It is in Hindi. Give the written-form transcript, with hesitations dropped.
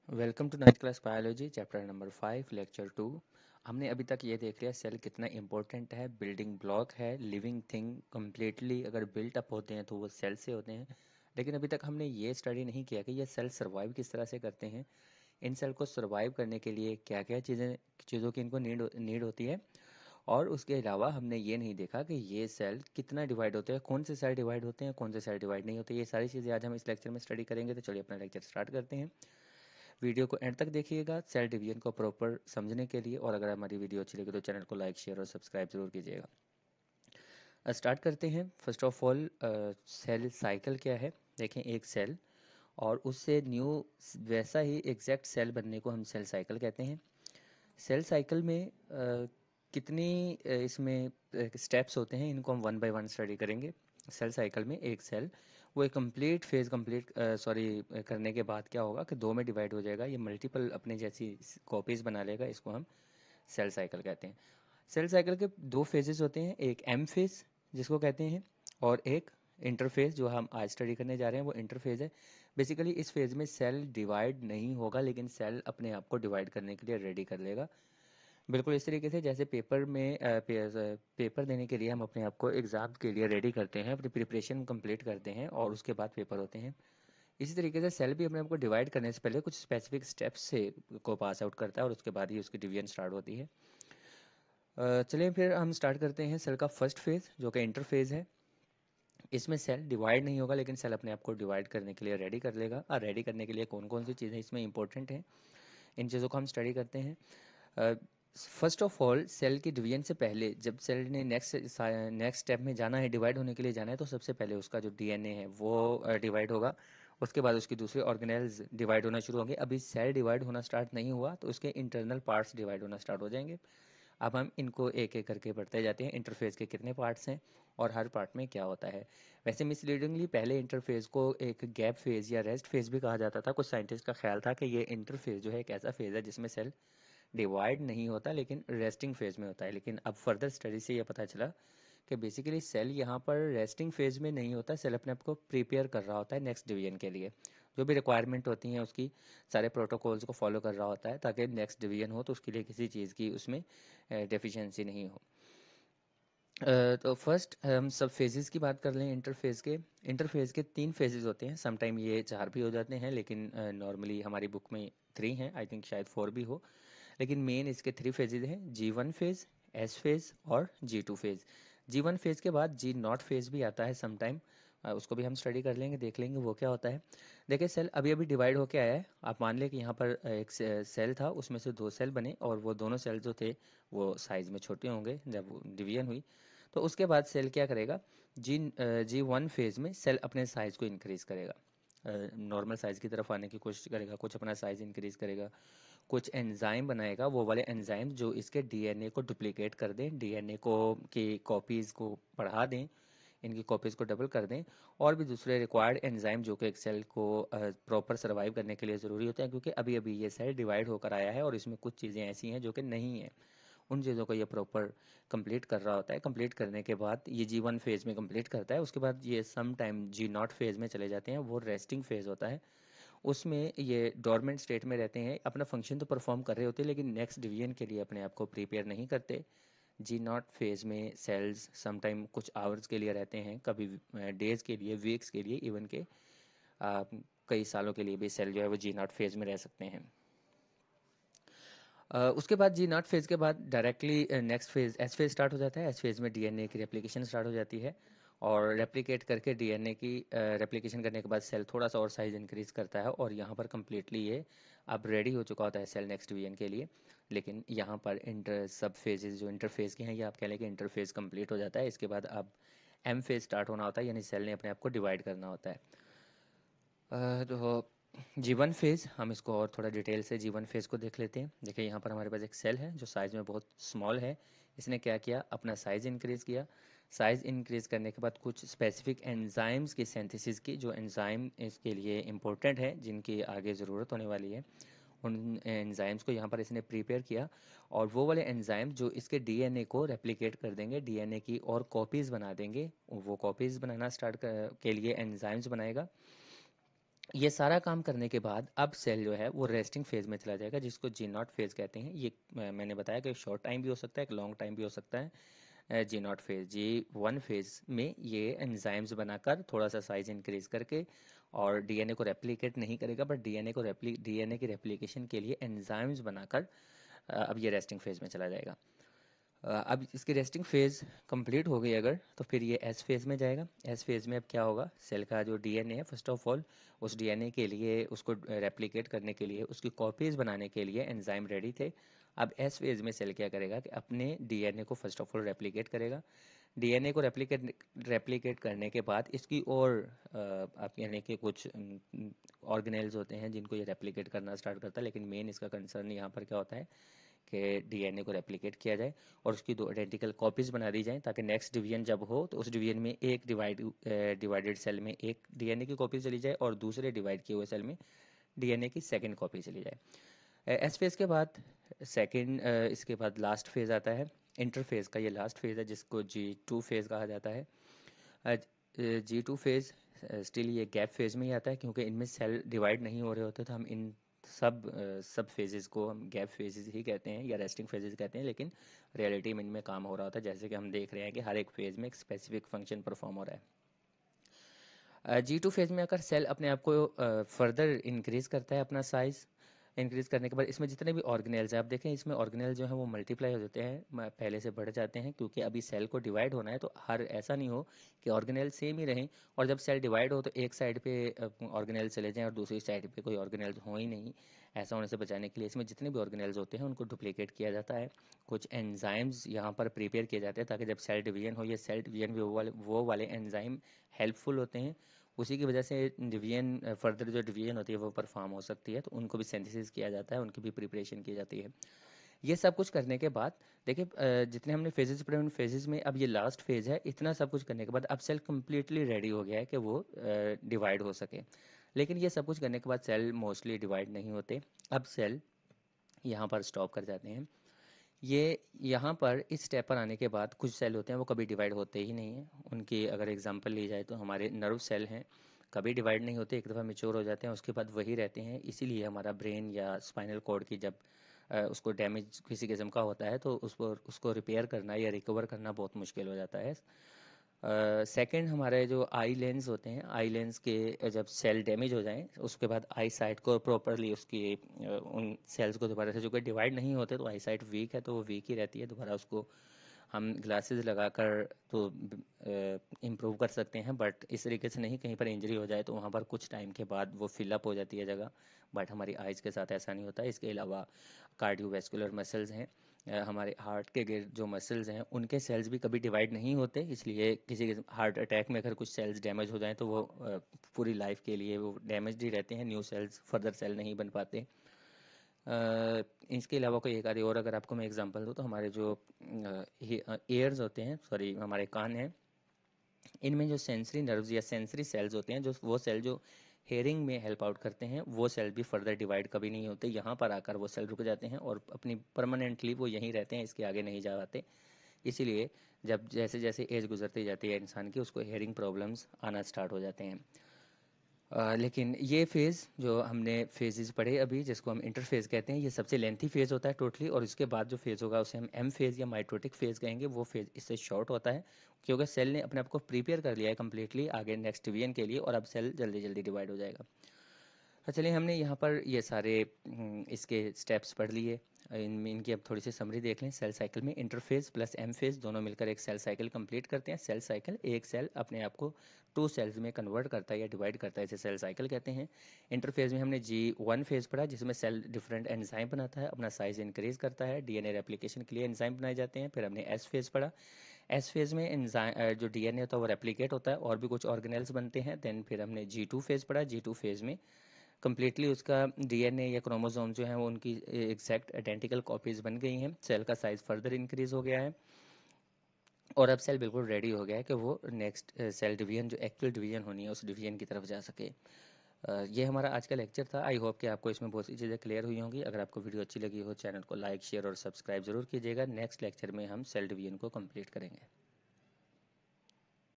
Welcome to 9th class biology chapter number 5 lecture 2। हमने अभी तक ये देख लिया सेल कितना इम्पोर्टेंट है, बिल्डिंग ब्लॉक है, लिविंग थिंग कम्प्लीटली अगर बिल्ट अप होते हैं तो वो सेल से होते हैं। लेकिन अभी तक हमने ये स्टडी नहीं किया कि ये सेल सर्वाइव किस तरह से करते हैं। इन सेल को सर्वाइव करने के लिए क्या क्या चीज़ों की इनको नीड होती है। और उसके अलावा हमने ये नहीं देखा कि ये सेल कितना डिवाइड होते हैं, कौन से सेल डिवाइड होते हैं, कौन से सेल डिवाइड नहीं होते। ये सारी चीज़ें आज हम इस लेक्चर में स्टडी करेंगे। तो चलिए अपना लेक्चर स्टार्ट करते हैं। वीडियो को एंड तक देखिएगा सेल डिवीजन को प्रॉपर समझने के लिए। और अगर हमारी वीडियो अच्छी लगे तो चैनल को लाइक शेयर और सब्सक्राइब जरूर कीजिएगा। स्टार्ट करते हैं। First of all cell cycle क्या है। देखें, एक सेल और उससे न्यू वैसा ही एग्जैक्ट सेल बनने को हम सेल साइकिल कहते हैं। सेल साइकिल में कितनी इसमें स्टेप्स होते हैं, इनको हम वन बाय वन स्टडी करेंगे। सेल साइकिल में एक सेल वो एक कंप्लीट करने के बाद क्या होगा कि दो में डिवाइड हो जाएगा। ये मल्टीपल अपने जैसी कॉपीज बना लेगा। इसको हम सेल साइकिल कहते हैं। सेल साइकिल के दो फेजेस होते हैं, एक एम फेज जिसको कहते हैं और एक इंटरफेज जो हम आज स्टडी करने जा रहे हैं वो इंटरफेज है। बेसिकली इस फेज में सेल डिवाइड नहीं होगा लेकिन सेल अपने आप को डिवाइड करने के लिए रेडी कर लेगा। बिल्कुल इस तरीके से जैसे पेपर देने के लिए हम अपने आप को एग्ज़ाम के लिए रेडी करते हैं, अपनी प्रिपरेशन कंप्लीट करते हैं और उसके बाद पेपर होते हैं। इसी तरीके से सेल भी अपने आप को डिवाइड करने से पहले कुछ स्पेसिफिक स्टेप्स से को पास आउट करता है और उसके बाद ही उसकी डिवीजन स्टार्ट होती है। चलिए फिर हम स्टार्ट करते हैं सेल का फर्स्ट फेज़ जो कि इंटरफेज़ है। इसमें सेल डिवाइड नहीं होगा लेकिन सेल अपने आप को डिवाइड करने के लिए रेडी कर लेगा। और रेडी करने के लिए कौन कौन सी चीज़ें इसमें इंपॉर्टेंट हैं, इन चीज़ों को हम स्टडी करते हैं। फर्स्ट ऑफ ऑल सेल की डिवीजन से पहले जब सेल ने नेक्स्ट स्टेप में जाना है, डिवाइड होने के लिए जाना है, तो सबसे पहले उसका जो डीएनए है वो डिवाइड होगा। उसके बाद उसकी दूसरी ऑर्गेनेल्स डिवाइड होना शुरू होंगे। अभी सेल डिवाइड होना स्टार्ट नहीं हुआ तो उसके इंटरनल पार्ट्स डिवाइड होना स्टार्ट हो जाएंगे। अब हम इनको एक एक करके पढ़ते जाते हैं, इंटरफेस के कितने पार्ट्स हैं और हर पार्ट में क्या होता है। वैसे मिसलीडिंगली पहले इंटरफेस को एक गैप फेज या रेस्ट फेज भी कहा जाता था। कुछ साइंटिस्ट का ख्याल था कि ये इंटरफेस जो है एक ऐसा फेज है जिसमें सेल डिवाइड नहीं होता लेकिन रेस्टिंग फेज में होता है। लेकिन अब फर्दर स्टडी से ये पता चला कि बेसिकली सेल यहाँ पर रेस्टिंग फेज में नहीं होता, सेल अपने आप को प्रिपेयर कर रहा होता है नेक्स्ट डिवीजन के लिए। जो भी रिक्वायरमेंट होती हैं उसकी सारे प्रोटोकॉल्स को फॉलो कर रहा होता है ताकि नेक्स्ट डिवीजन हो तो उसके लिए किसी चीज़ की उसमें डेफिशिएंसी नहीं हो। तो फर्स्ट हम सब फेजेस की बात कर लें। इंटरफेज के तीन फेजेस होते हैं, समटाइम ये चार भी हो जाते हैं लेकिन नॉर्मली हमारी बुक में थ्री हैं, आई थिंक शायद फोर भी हो। लेकिन मेन इसके थ्री फेजेज हैं, G1 फेज, एस फेज और G2 फेज। G1 फेज के बाद G0 फेज भी आता है समटाइम, उसको भी हम स्टडी कर लेंगे, देख लेंगे वो क्या होता है। देखिए सेल अभी अभी डिवाइड होके आया है। आप मान लें कि यहाँ पर एक सेल था, उसमें से दो सेल बने और वो दोनों सेल जो थे वो साइज में छोटे होंगे जब डिवीजन हुई। तो उसके बाद सेल क्या करेगा, G1 फेज में सेल अपने साइज को इंक्रीज करेगा, नॉर्मल साइज की तरफ आने की कोशिश करेगा, कुछ अपना साइज इंक्रीज करेगा, कुछ एंजाइम बनाएगा, वो वाले एंजाइम जो इसके डीएनए को डुप्लीकेट कर दें, डीएनए को की कॉपीज़ को बढ़ा दें, इनकी कॉपीज़ को डबल कर दें। और भी दूसरे रिक्वायर्ड एंजाइम जो कि एक सेल को प्रॉपर सर्वाइव करने के लिए ज़रूरी होते हैं, क्योंकि अभी अभी ये सेल डिवाइड होकर आया है और इसमें कुछ चीज़ें ऐसी हैं जो कि नहीं है। उन चीज़ों को ये प्रॉपर कंप्लीट कर रहा होता है। कंप्लीट करने के बाद ये G1 फेज़ में कंप्लीट करता है, उसके बाद ये सम टाइम G0 फेज़ में चले जाते हैं, वो रेस्टिंग फेज़ होता है। उसमें ये डोरमेंट स्टेट में रहते हैं, अपना फंक्शन तो परफॉर्म कर रहे होते हैं लेकिन नेक्स्ट डिवीजन के लिए अपने आप को प्रिपेयर नहीं करते। G0 फेज में सेल्स समटाइम कुछ आवर्स के लिए रहते हैं, कभी डेज के लिए, वीक्स के लिए, इवन के आ, कई सालों के लिए भी सेल जो है वो G0 फेज में रह सकते हैं। उसके बाद G0 फेज के बाद directly next phase S phase start हो जाता है। एस फेज में डीएनए की रेप्लिकेशन स्टार्ट हो जाती है और रेप्लिकेट करके डीएनए की रेप्लिकेशन करने के बाद सेल थोड़ा सा और साइज इंक्रीज करता है और यहाँ पर कम्प्लीटली ये अब रेडी हो चुका होता है सेल नेक्स्ट डिवीजन के लिए। लेकिन यहाँ पर इंटर सब फेजेस जो इंटरफेज के हैं, ये आप कह लें कि इंटरफेज कंप्लीट हो जाता है। इसके बाद अब एम फेज स्टार्ट होना होता है, यानी सेल ने अपने आप को डिवाइड करना होता है। तो G1 फेज़ हम इसको और थोड़ा डिटेल से G1 फेज़ को देख लेते हैं। देखिए यहाँ पर हमारे पास एक सेल है जो साइज़ में बहुत स्मॉल है। इसने क्या किया, अपना साइज़ इंक्रीज़ किया। साइज़ इंक्रीज़ करने के बाद कुछ स्पेसिफिक एंजाइम्स की सिंथेसिस की, जो एंजाइम इसके लिए इम्पोर्टेंट है, जिनकी आगे ज़रूरत होने वाली है। उन एंजाइम्स को यहाँ पर इसने प्रिपेयर किया और वो वाले एंजाइम जो इसके डीएनए को रेप्लिकेट कर देंगे, डीएनए की और कॉपीज़ बना देंगे। वो कॉपीज़ बनाना के लिए एंजाइम्स बनाएगा। ये सारा काम करने के बाद अब सेल जो है वो रेस्टिंग फेज में चला जाएगा, जिसको जी नॉट फेज कहते हैं। ये मैंने बताया कि शॉर्ट टाइम भी हो सकता है, एक लॉन्ग टाइम भी हो सकता है। G naught phase, G one phase में ये एंजाइम्स बनाकर थोड़ा सा साइज इंक्रीज करके और डीएनए को रेप्लिकेट नहीं करेगा, बट डीएनए की रेप्लिकेशन के लिए एंजाइम्स बनाकर अब ये रेस्टिंग फेज में चला जाएगा। अब इसकी रेस्टिंग फेज कंप्लीट हो गई अगर, तो फिर ये एस फेज में जाएगा। एस फेज में अब क्या होगा, सेल का जो डीएनए है फर्स्ट ऑफ ऑल, उस डीएनए के लिए उसको रेप्लिकेट करने के लिए, उसकी कॉपीज बनाने के लिए एंजाइम रेडी थे। अब एस फेज में सेल क्या करेगा कि अपने डीएनए को फर्स्ट ऑफ ऑल रेप्लिकेट करेगा। डीएनए को रेप्लिकेट करने के बाद इसकी और आप यानी कि कुछ ऑर्गेनेल्स होते हैं जिनको ये रेप्लिकेट करना स्टार्ट करता है, लेकिन मेन इसका कंसर्न यहाँ पर क्या होता है कि डीएनए को रेप्लिकेट किया जाए और उसकी दो आइडेंटिकल कॉपीज बना दी जाएं, ताकि नेक्स्ट डिवीजन जब हो तो उस डिवीजन में एक डिवाइडेड सेल में एक डीएनए की कॉपी चली जाए और दूसरे डिवाइड किए हुए सेल में डीएनए की सेकंड कॉपी चली जाए। एस फेज के बाद सेकंड, इसके बाद लास्ट फेज आता है इंटरफेज का। ये लास्ट फेज है जिसको G2 फेज कहा जाता है। G2 फेज स्टिल ये गैप फेज में ही आता है, क्योंकि इनमें सेल डिवाइड नहीं हो रहे होते, तो हम इन सब फेजेस को हम गैप फेजेस ही कहते हैं या रेस्टिंग फेजेस कहते हैं, लेकिन रियलिटी में इनमें काम हो रहा होता है, जैसे कि हम देख रहे हैं कि हर एक फेज में एक स्पेसिफिक फंक्शन परफॉर्म हो रहा है। G2 फेज में आकर सेल अपने आप को फर्दर इंक्रीज करता है, अपना साइज इंक्रीज करने के बाद इसमें जितने भी ऑर्गेनेल्स हैं, आप देखें इसमें ऑर्गेनेल जो है वो मल्टीप्लाई हो जाते हैं, पहले से बढ़ जाते हैं, क्योंकि अभी सेल को डिवाइड होना है, तो हर ऐसा नहीं हो कि ऑर्गेनेल सेम ही रहें और जब सेल डिवाइड हो तो एक साइड पे ऑर्गेनेल चले जाएं और दूसरी साइड पे कोई ऑर्गेनेल हो ही नहीं। ऐसा होने से बचाने के लिए इसमें जितने भी ऑर्गेनेल्स होते हैं उनको डुप्लीकेट किया जाता है। कुछ एंजाइम्स यहाँ पर प्रिपेयर किए जाते हैं ताकि जब सेल डिवीजन हो, ये सेल डिवीजन भी वो वाले एंजाइम हेल्पफुल होते हैं। उसी की वजह से डिवीजन, फर्दर जो डिवीजन होती है वो परफॉर्म हो सकती है, तो उनको भी सिंथेसिस किया जाता है, उनकी भी प्रिपरेशन की जाती है। ये सब कुछ करने के बाद देखिए, जितने हमने फेजेस पढ़े उन फेजेस में अब ये लास्ट फेज है। इतना सब कुछ करने के बाद अब सेल कम्प्लीटली रेडी हो गया है कि वो डिवाइड हो सके। लेकिन ये सब कुछ करने के बाद सेल मोस्टली डिवाइड नहीं होते। अब सेल यहाँ पर स्टॉप कर जाते हैं। ये यहाँ पर इस स्टेप पर आने के बाद कुछ सेल होते हैं वो कभी डिवाइड होते ही नहीं हैं। उनकी अगर एग्जांपल ली जाए तो हमारे नर्व सेल हैं, कभी डिवाइड नहीं होते, एक दफ़ा मेच्योर हो जाते हैं उसके बाद वही रहते हैं। इसीलिए हमारा ब्रेन या स्पाइनल कॉर्ड की जब उसको डैमेज किसी किस्म का होता है तो उसको रिपेयर करना या रिकवर करना बहुत मुश्किल हो जाता है। सेकंड, हमारे जो आई लेंस होते हैं, आई लेंस के जब सेल डैमेज हो जाएं उसके बाद आई साइट को प्रॉपरली उसकी उन सेल्स को दोबारा से, जो कि डिवाइड नहीं होते, तो आई साइट वीक है तो वो वीक ही रहती है, दोबारा उसको हम ग्लासेस लगाकर तो इम्प्रूव कर सकते हैं, बट इस तरीके से नहीं। कहीं पर इंजरी हो जाए तो वहाँ पर कुछ टाइम के बाद वो फिलअप हो जाती है जगह, बट हमारी आइज़ के साथ ऐसा नहीं होता। इसके अलावा कार्डियोवैस्कुलर मसल्स हैं, हमारे हार्ट के जो मसल्स हैं उनके सेल्स भी कभी डिवाइड नहीं होते, इसलिए किसी के हार्ट अटैक में अगर कुछ सेल्स डैमेज हो जाएं तो वो पूरी लाइफ के लिए वो डैमेज ही रहते हैं, न्यू सेल्स फर्दर सेल नहीं बन पाते। इसके अलावा कोई एक आधी और अगर आपको मैं एग्जांपल दूँ तो हमारे जो एयर्स होते हैं, सॉरी हमारे कान हैं, इनमें जो सेंसरी नर्व्स या सेंसरी सेल्स होते हैं, जो वो सेल जो हेयरिंग में हेल्प आउट करते हैं, वो सेल भी फर्दर डिवाइड कभी नहीं होते। यहाँ पर आकर वो सेल रुक जाते हैं और अपनी परमानेंटली वो यहीं रहते हैं, इसके आगे नहीं जा पाते। इसीलिए जब जैसे जैसे एज गुजरती जाती है इंसान की, उसको हेयरिंग प्रॉब्लम्स आना स्टार्ट हो जाते हैं। लेकिन ये फेज़ जो हमने फेजेस पढ़े अभी, जिसको हम इंटरफेज़ कहते हैं, ये सबसे लेंथी फेज़ होता है टोटली, और इसके बाद जो फेज़ होगा उसे हम एम फेज़ या माइटोटिक फेज़ कहेंगे। वो फेज़ इससे शॉर्ट होता है, क्योंकि सेल ने अपने आप को प्रिपेयर कर लिया है कम्प्लीटली आगे नेक्स्ट डिवीजन के लिए, और अब सेल जल्दी जल्दी डिवाइड हो जाएगा। चलिए, हमने यहाँ पर ये सारे इसके स्टेप्स पढ़ लिए। इनमें इनकी अब थोड़ी सी समरी देख लें। सेल साइकिल में इंटरफेज प्लस एम फेज दोनों मिलकर एक सेल साइकिल कंप्लीट करते हैं। सेल साइकिल, एक सेल अपने आप को टू सेल्स में कन्वर्ट करता है या डिवाइड करता है, इसे सेल साइकिल कहते हैं। इंटरफेज में हमने G1 फेज पढ़ा, जिसमें सेल डिफरेंट एंजाइम बनाता है, अपना साइज इंक्रीज करता है, डीएनए रेप्लिकेशन के लिए एंजाइम बनाए जाते हैं। फिर हमने एस फेज पढ़ा। एस फेज में एंजाइम जो डीएनए होता है वो रेप्लिकेट होता है और भी कुछ ऑर्गेनेल्स बनते हैं। देन फिर हमने G2 फेज पढ़ा। G2 फेज में कम्प्लीटली उसका डीएनए या क्रोमोसोम जो है वो उनकी एग्जैक्ट आइडेंटिकल कॉपीज बन गई हैं, सेल का साइज फर्दर इंक्रीज हो गया है और अब सेल बिल्कुल रेडी हो गया है कि वो नेक्स्ट सेल डिवीजन, जो एक्चुअल डिवीजन होनी है, उस डिवीजन की तरफ जा सके। ये हमारा आज का लेक्चर था। आई होप कि आपको इसमें बहुत सी चीज़ें क्लियर हुई होंगी। अगर आपको वीडियो अच्छी लगी हो, चैनल को लाइक शेयर और सब्सक्राइब जरूर कीजिएगा। नेक्स्ट लेक्चर में हम सेल डिवीजन को कंप्लीट करेंगे।